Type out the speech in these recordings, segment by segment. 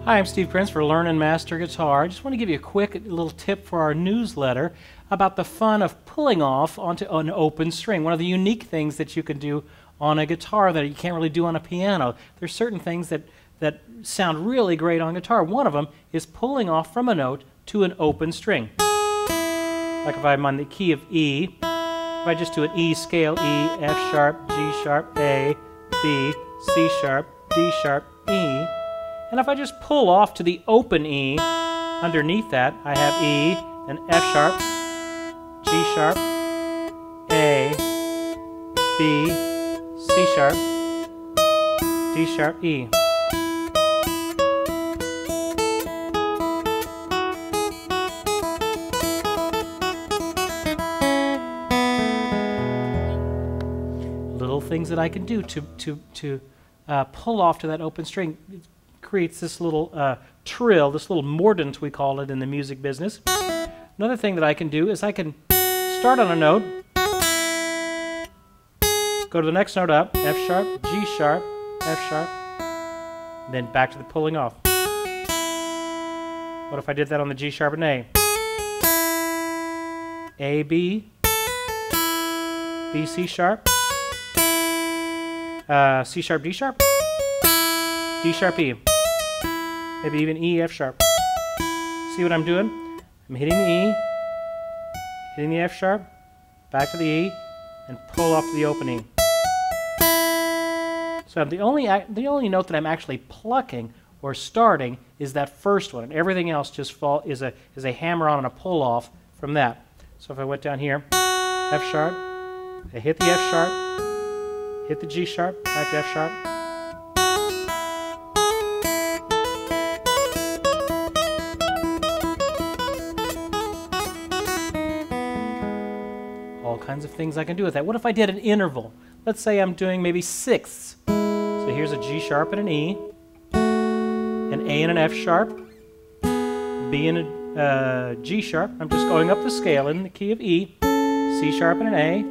Hi, I'm Steve Prince for Learn and Master Guitar. I just want to give you a quick little tip for our newsletter about the fun of pulling off onto an open string. One of the unique things that you can do on a guitar that you can't really do on a piano. There's certain things that sound really great on guitar. One of them is pulling off from a note to an open string. Like if I'm on the key of E, if I just do an E scale, E, F sharp, G sharp, A, B, C sharp, D sharp, E, and if I just pull off to the open E, underneath that I have E, then F sharp, G sharp, A, B, C sharp, D sharp, E. Little things that I can do to pull off to that open string. It creates this little trill, this little mordant we call it in the music business. Another thing that I can do is I can start on a note, go to the next note up, F sharp, G sharp, F sharp, and then back to the pulling off. What if I did that on the G sharp and A, B, B, C sharp, C sharp, D sharp, D sharp, E, maybe even E, F sharp. See what I'm doing? I'm hitting the E, hitting the F sharp, back to the E, and pull off to the open E. So the only note that I'm actually plucking or starting is that first one, and everything else just is a hammer on and a pull off from that. So if I went down here, F sharp, I hit the F sharp, hit the G sharp, back to F sharp. All kinds of things I can do with that. What if I did an interval? Let's say I'm doing maybe sixths. So here's a G sharp and an E, an A and an F sharp, B and a G sharp. I'm just going up the scale in the key of E, C sharp and an A,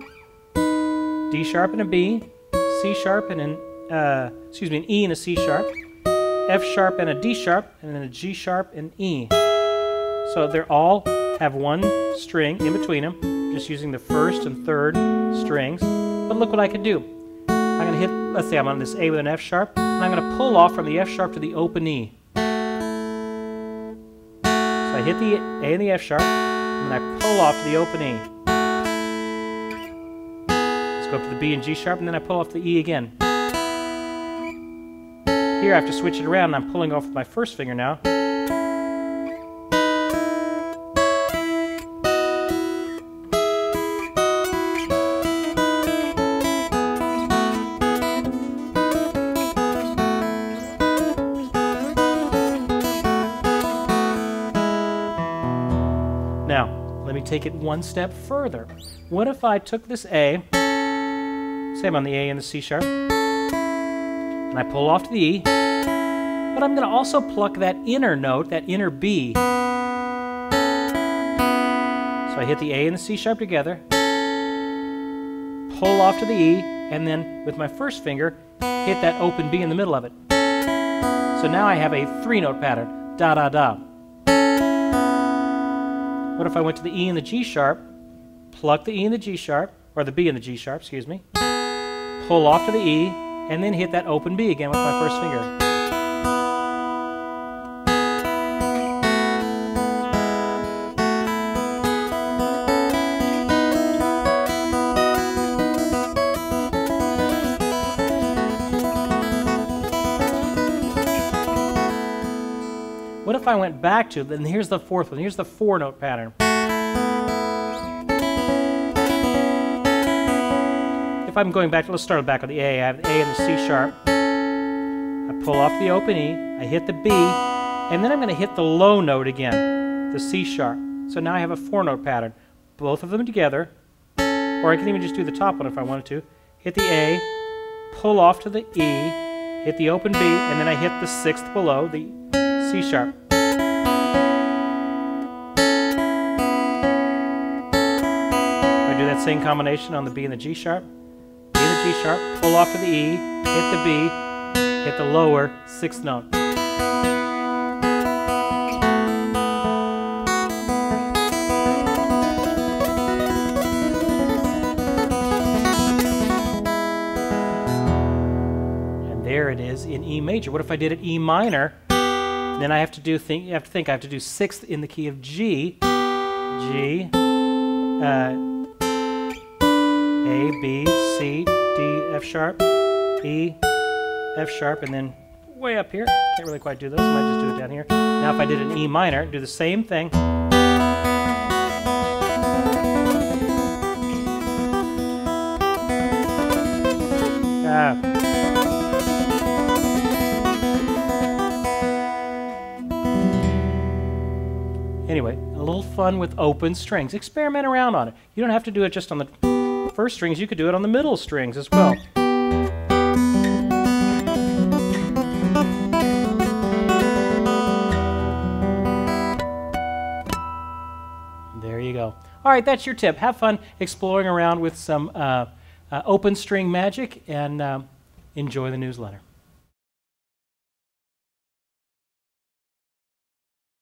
D sharp and a B, C sharp and an E and a C sharp, F sharp and a D sharp, and then a G sharp and E. So they all have one string in between them. I'm just using the first and third strings. But look what I can do. I'm going to hit, let's say I'm on this A with an F sharp, and I'm going to pull off from the F sharp to the open E. So I hit the A and the F sharp, and then I pull off to the open E. Go up to the B and G sharp, and then I pull off the E again. Here I have to switch it around, and I'm pulling off with my first finger now. Now, let me take it one step further. What if I took this A, say I'm on the A and the C sharp, and I pull off to the E, but I'm going to also pluck that inner note, that inner B. So I hit the A and the C sharp together, pull off to the E, and then with my first finger, hit that open B in the middle of it. So now I have a three-note pattern, da da da. What if I went to the E and the G sharp, pluck the E and the G sharp, or the B and the G sharp, excuse me, pull off to the E, and then hit that open B again with my first finger. What if I went back to, then here's the fourth one, here's the four-note pattern. If I'm going back, let's start back with the A. I have the A and the C sharp. I pull off the open E, I hit the B, and then I'm going to hit the low note again, the C sharp. So now I have a four-note pattern. Both of them together, or I can even just do the top one if I wanted to. Hit the A, pull off to the E, hit the open B, and then I hit the sixth below, the C sharp. I do that same combination on the B and the G sharp. B and the G sharp, pull off to the E, hit the B, hit the lower sixth note. There it is in E major. What if I did it E minor? Then I have to do I have to do sixth in the key of G. G, A, B, C, D, F sharp, E, F sharp, and then way up here. Can't really quite do this. I might just do it down here. Now if I did an E minor, do the same thing. Anyway, a little fun with open strings. Experiment around on it. You don't have to do it just on the first strings. You could do it on the middle strings as well. There you go. All right, that's your tip. Have fun exploring around with some open string magic, and enjoy the newsletter.